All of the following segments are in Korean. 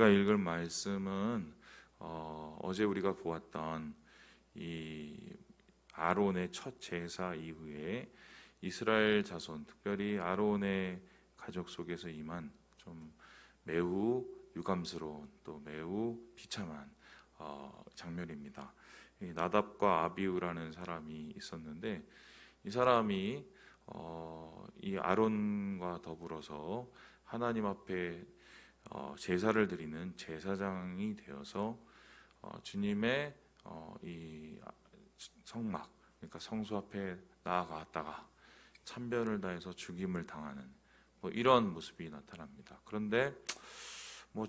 우리가 읽을 말씀은 어제 우리가 보았던 이 아론의 첫 제사 이후에 이스라엘 자손, 특별히 아론의 가족 속에서 임한 좀 매우 유감스러운 또 매우 비참한 장면입니다. 나답과 아비후라는 사람이 있었는데 이 사람이 이 아론과 더불어서 하나님 앞에 제사를 드리는 제사장이 되어서 주님의 이 성막, 그러니까 성수 앞에 나아갔다가 참변을 다해서 죽임을 당하는 이런 모습이 나타납니다. 그런데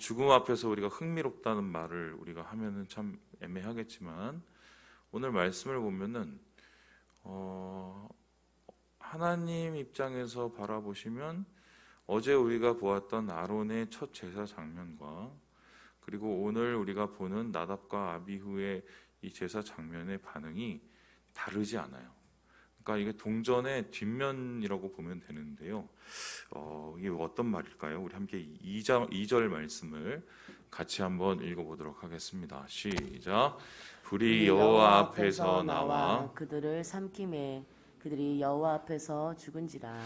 죽음 앞에서 우리가 흥미롭다는 말을 우리가 하면은 참 애매하겠지만 오늘 말씀을 보면은 하나님 입장에서 바라보시면 어제 우리가 보았던 아론의 첫 제사 장면과 그리고 오늘 우리가 보는 나답과 아비후의 이 제사 장면의 반응이 다르지 않아요. 그러니까 이게 동전의 뒷면이라고 보면 되는데요. 이게 어떤 말일까요? 우리 함께 2절 말씀을 같이 한번 읽어보도록 하겠습니다. 시작. 불이 여호와 앞에서 나와 그들을 삼킴에 그들이 여호와 앞에서 죽은지라.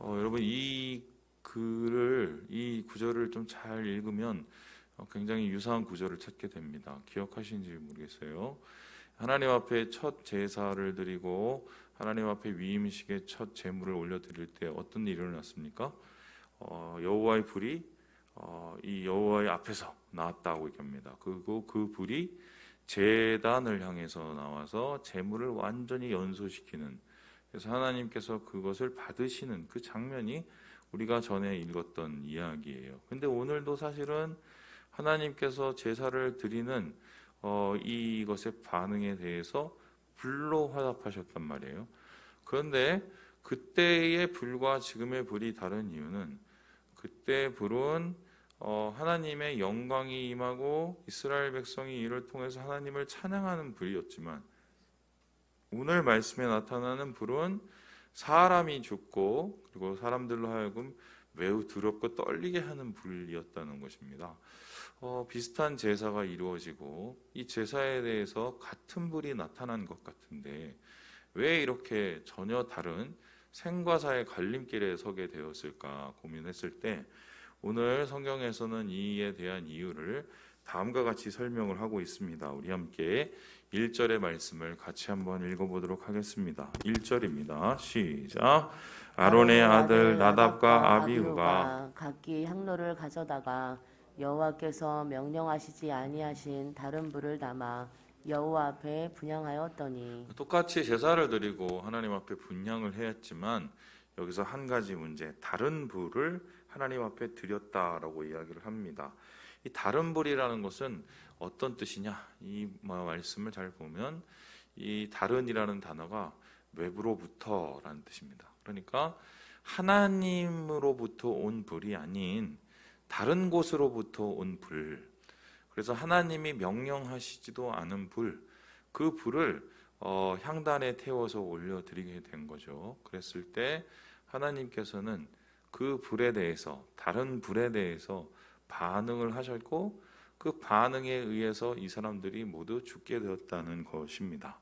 여러분 이 구절을 좀 잘 읽으면 굉장히 유사한 구절을 찾게 됩니다. 기억하시는지 모르겠어요. 하나님 앞에 첫 제사를 드리고 하나님 앞에 위임식의 첫 제물을 올려드릴 때 어떤 일이 일어났습니까? 여호와의 불이 이 여호와의 앞에서 나왔다고 얘기합니다. 그리고 그 불이 제단을 향해서 나와서 제물을 완전히 연소시키는, 그래서 하나님께서 그것을 받으시는 그 장면이 우리가 전에 읽었던 이야기예요. 근데 오늘도 사실은 하나님께서 제사를 드리는 이것의 반응에 대해서 불로 화답하셨단 말이에요. 그런데 그때의 불과 지금의 불이 다른 이유는 그때 불은 하나님의 영광이 임하고 이스라엘 백성이 이를 통해서 하나님을 찬양하는 불이었지만 오늘 말씀에 나타나는 불은 사람이 죽고 그리고 사람들로 하여금 매우 두렵고 떨리게 하는 불이었다는 것입니다. 비슷한 제사가 이루어지고 이 제사에 대해서 같은 불이 나타난 것 같은데 왜 이렇게 전혀 다른 생과 사의 갈림길에 서게 되었을까 고민했을 때 오늘 성경에서는 이에 대한 이유를 다음과 같이 설명을 하고 있습니다. 우리 함께 1절의 말씀을 같이 한번 읽어보도록 하겠습니다. 1절입니다. 시작. 아론의 아들 나답과 아비후가 각기 향로를 가져다가 여호와께서 명령하시지 아니하신 다른 불을 담아 여호와 앞에 분향하였더니, 똑같이 제사를 드리고 하나님 앞에 분향을 했지만 여기서 한 가지 문제, 다른 불을 하나님 앞에 드렸다라고 이야기를 합니다. 이 다른 불이라는 것은 어떤 뜻이냐? 이 말씀을 잘 보면 이 다른이라는 단어가 외부로부터라는 뜻입니다. 그러니까 하나님으로부터 온 불이 아닌 다른 곳으로부터 온 불. 그래서 하나님이 명령하시지도 않은 불, 그 불을 향단에 태워서 올려드리게 된 거죠. 그랬을 때 하나님께서는 그 불에 대해서, 다른 불에 대해서 반응을 하셨고 그 반응에 의해서 이 사람들이 모두 죽게 되었다는 것입니다.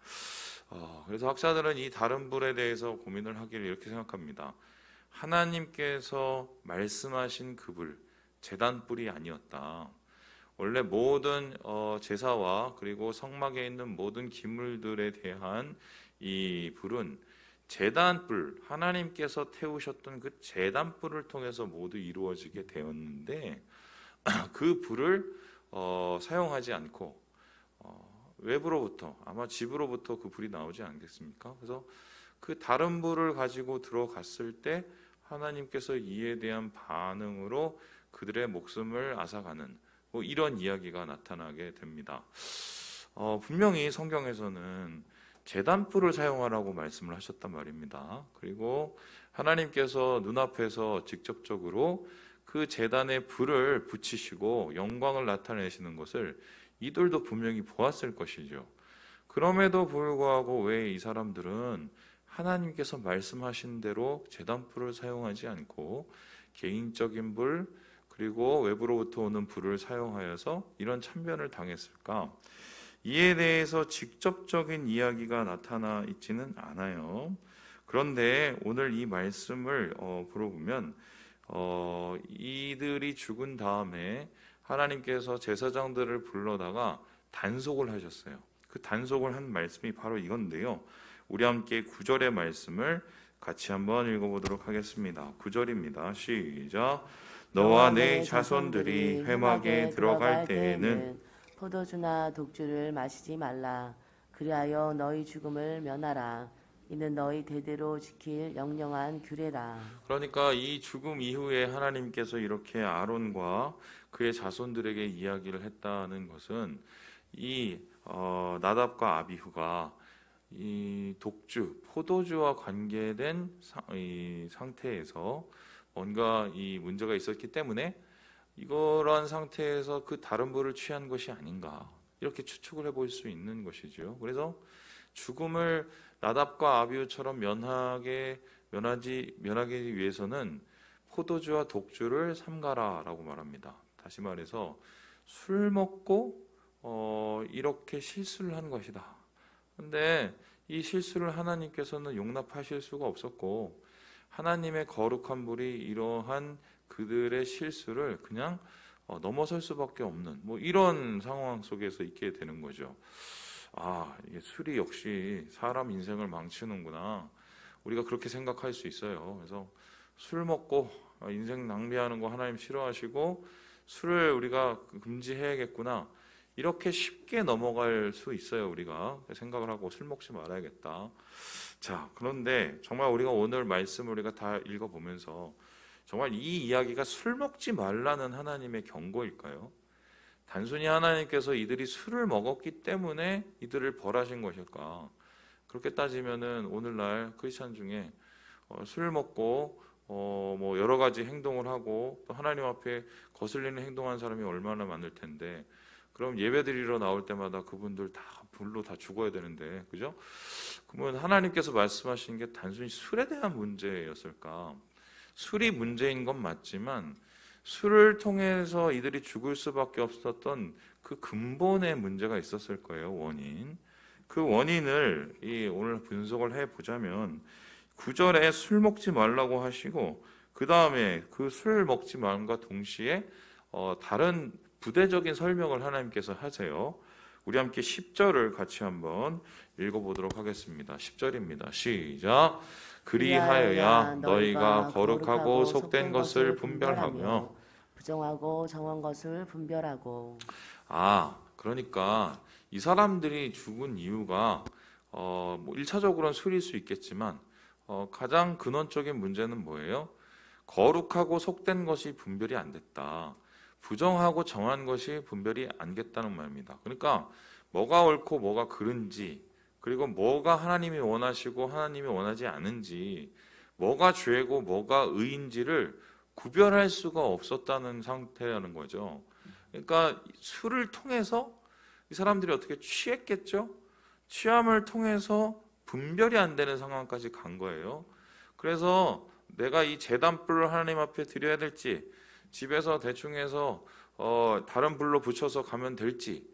그래서 학자들은 이 다른 불에 대해서 고민을 하기를 이렇게 생각합니다. 하나님께서 말씀하신 그 불, 제단불이 아니었다. 원래 모든 제사와 그리고 성막에 있는 모든 기물들에 대한 이 불은 제단불, 하나님께서 태우셨던 그 제단불을 통해서 모두 이루어지게 되었는데 그 불을 사용하지 않고 외부로부터, 아마 집으로부터 그 불이 나오지 않겠습니까? 그래서 그 다른 불을 가지고 들어갔을 때 하나님께서 이에 대한 반응으로 그들의 목숨을 앗아가는 이런 이야기가 나타나게 됩니다. 분명히 성경에서는 제단불을 사용하라고 말씀을 하셨단 말입니다. 그리고 하나님께서 눈앞에서 직접적으로 그 제단에 불을 붙이시고 영광을 나타내시는 것을 이들도 분명히 보았을 것이죠. 그럼에도 불구하고 왜 이 사람들은 하나님께서 말씀하신 대로 제단불을 사용하지 않고 개인적인 불, 그리고 외부로부터 오는 불을 사용하여서 이런 참변을 당했을까? 이에 대해서 직접적인 이야기가 나타나 있지는 않아요. 그런데 오늘 이 말씀을 풀어보면 이들이 죽은 다음에 하나님께서 제사장들을 불러다가 단속을 하셨어요. 그 단속을 한 말씀이 바로 이건데요. 우리 함께 9절의 말씀을 같이 한번 읽어보도록 하겠습니다. 9절입니다. 시작. 너와 내 자손들이 회막에 들어갈 때에는 포도주나 독주를 마시지 말라. 그리하여 너희 죽음을 면하라. 이는 너희 대대로 지킬 영영한 규례라. 그러니까 이 죽음 이후에 하나님께서 이렇게 아론과 그의 자손들에게 이야기를 했다는 것은 이 나답과 아비후가 이 독주, 포도주와 관계된 이 상태에서 뭔가 이 문제가 있었기 때문에 이러한 상태에서 그 다른 불을 취한 것이 아닌가 이렇게 추측을 해볼 수 있는 것이죠. 그래서 죽음을 나답과 아비후처럼 면하기 위해서는 포도주와 독주를 삼가라라고 말합니다. 다시 말해서 술 먹고 이렇게 실수를 한 것이다. 근데 이 실수를 하나님께서는 용납하실 수가 없었고 하나님의 거룩한 불이 이러한 그들의 실수를 그냥 넘어설 수밖에 없는 이런 상황 속에서 있게 되는 거죠. 이게 술이 역시 사람 인생을 망치는구나. 우리가 그렇게 생각할 수 있어요. 그래서 술 먹고 인생 낭비하는 거 하나님 싫어하시고 술을 우리가 금지해야겠구나. 이렇게 쉽게 넘어갈 수 있어요. 우리가 생각을 하고 술 먹지 말아야겠다. 자, 그런데 정말 우리가 오늘 말씀을 우리가 다 읽어보면서 정말 이 이야기가 술 먹지 말라는 하나님의 경고일까요? 단순히 하나님께서 이들이 술을 먹었기 때문에 이들을 벌하신 것일까? 그렇게 따지면은 오늘날 크리스찬 중에 술 먹고 여러 가지 행동을 하고 또 하나님 앞에 거슬리는 행동한 사람이 얼마나 많을 텐데 그럼 예배드리러 나올 때마다 그분들 다 불로 다 죽어야 되는데 그죠? 그러면 하나님께서 말씀하신 게 단순히 술에 대한 문제였을까? 술이 문제인 건 맞지만 술을 통해서 이들이 죽을 수밖에 없었던 그 근본의 문제가 있었을 거예요. 원인. 그 원인을 오늘 분석을 해보자면 9절에 술 먹지 말라고 하시고 그 다음에 그 술 먹지 말과 동시에 다른 부대적인 설명을 하나님께서 하세요. 우리 함께 10절을 같이 한번 읽어보도록 하겠습니다. 10절입니다. 시작. 그리하여야 너희가 거룩하고 속된 것을 분별하며 부정하고 정한 것을 분별하고. 그러니까 이 사람들이 죽은 이유가 1차적으로는 술일 수 있겠지만 가장 근원적인 문제는 뭐예요? 거룩하고 속된 것이 분별이 안 됐다. 부정하고 정한 것이 분별이 안 됐다는 말입니다. 그러니까 뭐가 옳고 뭐가 그른지 그리고 뭐가 하나님이 원하시고 하나님이 원하지 않은지 뭐가 죄고 뭐가 의인지를 구별할 수가 없었다는 상태라는 거죠. 그러니까 술을 통해서 이 사람들이 어떻게 취했겠죠? 취함을 통해서 분별이 안 되는 상황까지 간 거예요. 그래서 내가 이 제단불을 하나님 앞에 드려야 될지 집에서 대충 해서 다른 불로 붙여서 가면 될지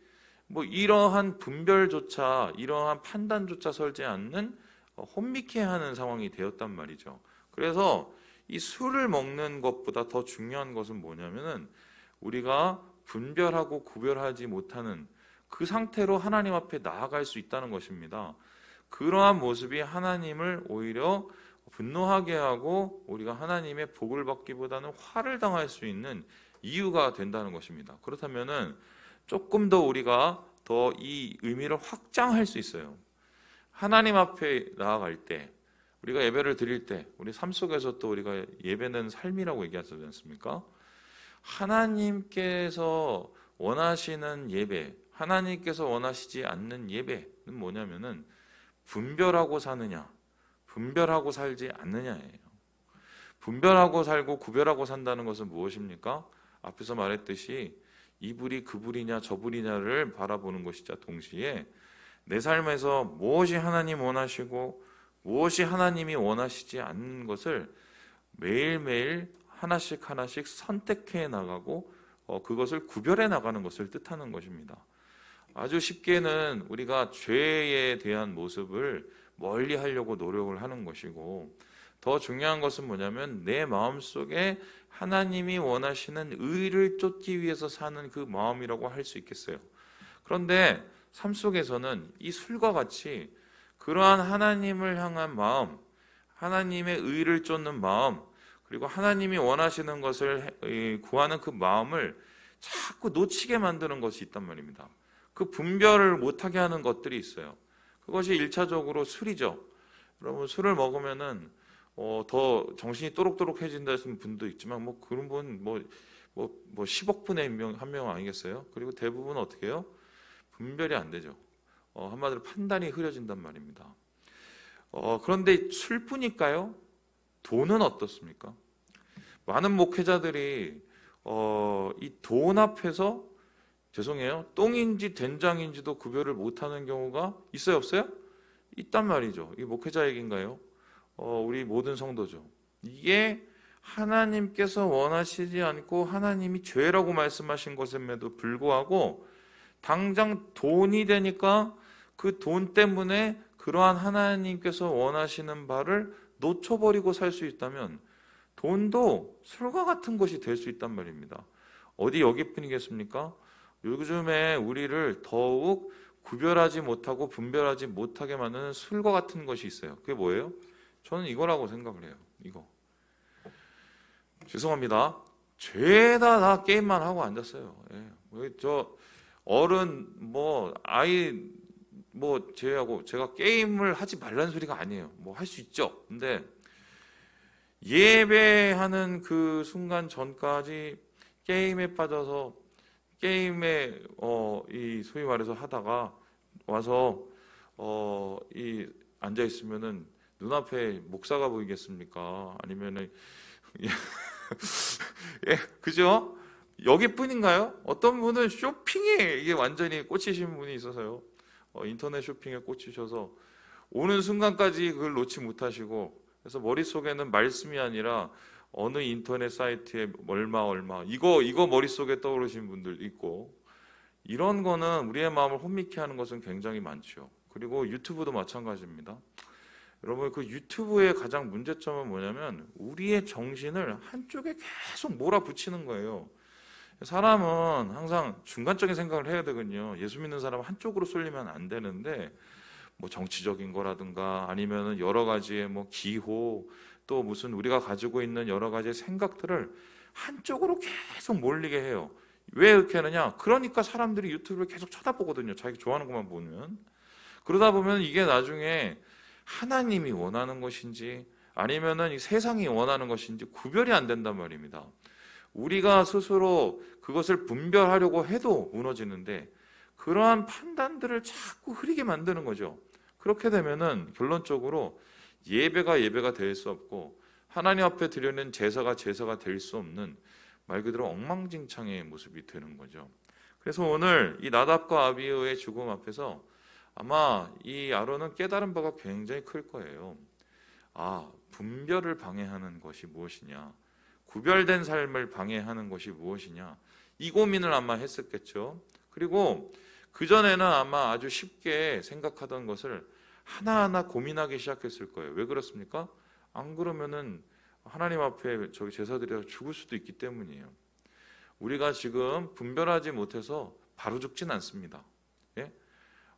이러한 분별조차 이러한 판단조차 설지 않는 혼미케 하는 상황이 되었단 말이죠. 그래서 이 술을 먹는 것보다 더 중요한 것은 뭐냐면은 우리가 분별하고 구별하지 못하는 그 상태로 하나님 앞에 나아갈 수 있다는 것입니다. 그러한 모습이 하나님을 오히려 분노하게 하고 우리가 하나님의 복을 받기보다는 화를 당할 수 있는 이유가 된다는 것입니다. 그렇다면은 조금 더 우리가 더 이 의미를 확장할 수 있어요. 하나님 앞에 나아갈 때 우리가 예배를 드릴 때 우리 삶 속에서 또 우리가 예배는 삶이라고 얘기하지 않습니까? 하나님께서 원하시는 예배, 하나님께서 원하시지 않는 예배는 뭐냐면은 분별하고 사느냐, 분별하고 살지 않느냐예요. 분별하고 살고 구별하고 산다는 것은 무엇입니까? 앞에서 말했듯이 이 불이 그 불이냐 저 불이냐를 바라보는 것이자 동시에 내 삶에서 무엇이 하나님 원하시고 무엇이 하나님이 원하시지 않는 것을 매일매일 하나씩 하나씩 선택해 나가고 그것을 구별해 나가는 것을 뜻하는 것입니다. 아주 쉽게는 우리가 죄에 대한 모습을 멀리 하려고 노력을 하는 것이고, 더 중요한 것은 뭐냐면 내 마음속에 하나님이 원하시는 의를 쫓기 위해서 사는 그 마음이라고 할 수 있겠어요. 그런데 삶 속에서는 이 술과 같이 그러한 하나님을 향한 마음, 하나님의 의를 쫓는 마음, 그리고 하나님이 원하시는 것을 구하는 그 마음을 자꾸 놓치게 만드는 것이 있단 말입니다. 그 분별을 못하게 하는 것들이 있어요. 그것이 1차적으로 술이죠. 여러분, 술을 먹으면은 더 정신이 또록또록해진다는 분도 있지만, 그런 분 10억 분의 1명 아니겠어요? 그리고 대부분 어떻게 해요? 분별이 안 되죠. 한마디로 판단이 흐려진단 말입니다. 그런데 술뿐일까요? 돈은 어떻습니까? 많은 목회자들이 이 돈 앞에서, 죄송해요, 똥인지 된장인지도 구별을 못하는 경우가 있어요, 없어요? 있단 말이죠. 이 목회자 얘기인가요? 우리 모든 성도죠. 이게 하나님께서 원하시지 않고 하나님이 죄라고 말씀하신 것임에도 불구하고 당장 돈이 되니까 그 돈 때문에 그러한 하나님께서 원하시는 바를 놓쳐버리고 살 수 있다면 돈도 술과 같은 것이 될 수 있단 말입니다. 어디 여기뿐이겠습니까? 요즘에 우리를 더욱 구별하지 못하고 분별하지 못하게 만드는 술과 같은 것이 있어요. 그게 뭐예요? 저는 이거라고 생각을 해요. 이거. 죄송합니다. 죄다 다 게임만 하고 앉았어요. 저 어른 아이 제외하고 제가 게임을 하지 말라는 소리가 아니에요. 할 수 있죠. 근데 예배하는 그 순간 전까지 게임에 빠져서 게임에 이 소위 말해서 하다가 와서 이 앉아 있으면은 눈앞에 목사가 보이겠습니까? 아니면은 예, 그죠? 여기뿐인가요? 어떤 분은 쇼핑에 이게 완전히 꽂히신 분이 있어서요. 인터넷 쇼핑에 꽂히셔서 오는 순간까지 그걸 놓지 못하시고, 그래서 머릿속에는 말씀이 아니라 어느 인터넷 사이트에 얼마 이거 머릿속에 떠오르신 분들 있고, 이런 거는 우리의 마음을 혼미케 하는 것은 굉장히 많죠. 그리고 유튜브도 마찬가지입니다. 여러분, 그 유튜브의 가장 문제점은 뭐냐면 우리의 정신을 한쪽에 계속 몰아붙이는 거예요. 사람은 항상 중간적인 생각을 해야 되거든요. 예수 믿는 사람은 한쪽으로 쏠리면 안 되는데, 정치적인 거라든가 아니면은 여러 가지의 기호, 또 무슨 우리가 가지고 있는 여러 가지의 생각들을 한쪽으로 계속 몰리게 해요. 왜 그렇게 하느냐? 그러니까 사람들이 유튜브를 계속 쳐다보거든요. 자기 좋아하는 것만 보면. 그러다 보면 이게 나중에 하나님이 원하는 것인지 아니면은 이 세상이 원하는 것인지 구별이 안 된단 말입니다. 우리가 스스로 그것을 분별하려고 해도 무너지는데, 그러한 판단들을 자꾸 흐리게 만드는 거죠. 그렇게 되면은 결론적으로 예배가 될 수 없고 하나님 앞에 드리는 제사가 될 수 없는, 말 그대로 엉망진창의 모습이 되는 거죠. 그래서 오늘 이 나답과 아비후의 죽음 앞에서 아마 이 아론은 깨달은 바가 굉장히 클 거예요. 분별을 방해하는 것이 무엇이냐, 구별된 삶을 방해하는 것이 무엇이냐, 이 고민을 아마 했었겠죠. 그리고 그전에는 아마 아주 쉽게 생각하던 것을 하나하나 고민하기 시작했을 거예요. 왜 그렇습니까? 안 그러면은 하나님 앞에 제사드려서 죽을 수도 있기 때문이에요. 우리가 지금 분별하지 못해서 바로 죽진 않습니다. 예?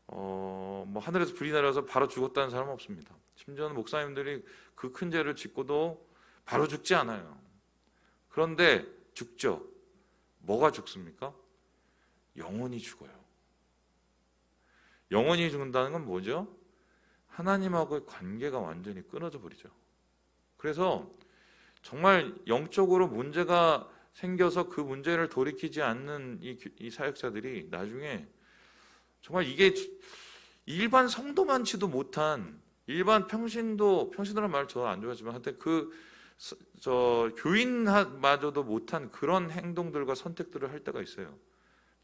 하늘에서 불이 내려서 바로 죽었다는 사람은 없습니다. 심지어는 목사님들이 그 큰 죄를 짓고도 바로 죽지 않아요. 그런데 죽죠. 뭐가 죽습니까? 영혼이 죽어요. 영혼이 죽는다는 건 뭐죠? 하나님하고의 관계가 완전히 끊어져 버리죠. 그래서 정말 영적으로 문제가 생겨서 그 문제를 돌이키지 않는 이 사역자들이 나중에 정말 이게 일반 성도만치도 못한, 일반 평신도라는 말 저 안 좋아하지만 한때 교인마저도 못한 그런 행동들과 선택들을 할 때가 있어요.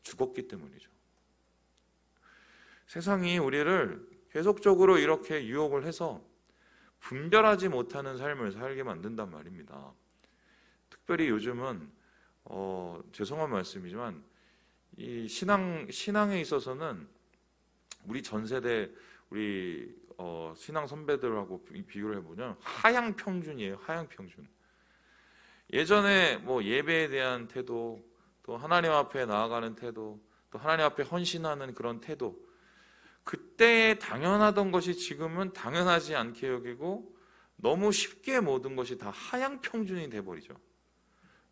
죽었기 때문이죠. 세상이 우리를 계속적으로 이렇게 유혹을 해서 분별하지 못하는 삶을 살게 만든단 말입니다. 특별히 요즘은 죄송한 말씀이지만 이 신앙에 있어서는 우리 전 세대 우리 신앙 선배들하고 비교를 해보면 하향 평준이에요. 하향 평준. 예전에 뭐 예배에 대한 태도, 또 하나님 앞에 나아가는 태도, 또 하나님 앞에 헌신하는 그런 태도, 그때 당연하던 것이 지금은 당연하지 않게 여기고 너무 쉽게 모든 것이 다 하향 평준이 돼버리죠.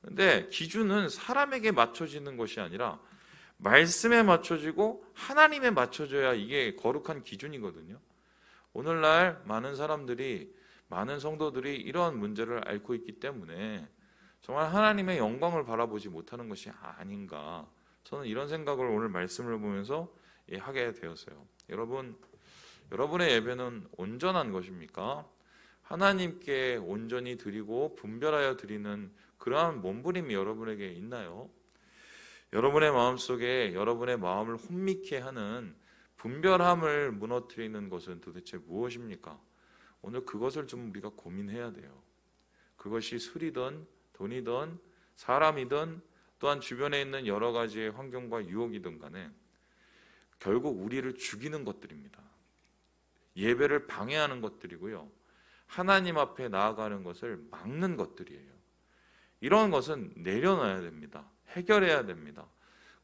근데 기준은 사람에게 맞춰지는 것이 아니라 말씀에 맞춰지고 하나님에 맞춰져야 이게 거룩한 기준이거든요. 오늘날 많은 사람들이, 많은 성도들이 이러한 문제를 앓고 있기 때문에 정말 하나님의 영광을 바라보지 못하는 것이 아닌가, 저는 이런 생각을 오늘 말씀을 보면서 하게 되었어요. 여러분의 예배는 온전한 것입니까? 하나님께 온전히 드리고 분별하여 드리는 그러한 몸부림이 여러분에게 있나요? 여러분의 마음속에 여러분의 마음을 혼미케 하는 분별함을 무너뜨리는 것은 도대체 무엇입니까? 오늘 그것을 좀 우리가 고민해야 돼요. 그것이 술이든 돈이든 사람이든 또한 주변에 있는 여러 가지의 환경과 유혹이든 간에 결국 우리를 죽이는 것들입니다. 예배를 방해하는 것들이고요. 하나님 앞에 나아가는 것을 막는 것들이에요. 이런 것은 내려놔야 됩니다. 해결해야 됩니다.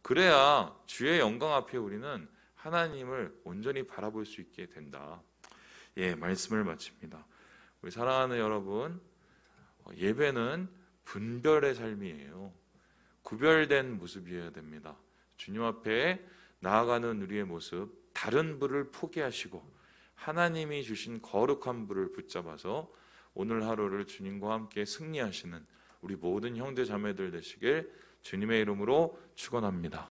그래야 주의 영광 앞에 우리는 하나님을 온전히 바라볼 수 있게 된다. 말씀을 마칩니다. 우리 사랑하는 여러분, 예배는 분별의 삶이에요. 구별된 모습이어야 됩니다. 주님 앞에 나아가는 우리의 모습, 다른 부를 포기하시고 하나님이 주신 거룩한 부를 붙잡아서 오늘 하루를 주님과 함께 승리하시는 우리 모든 형제 자매들 되시길 주님의 이름으로 축원합니다.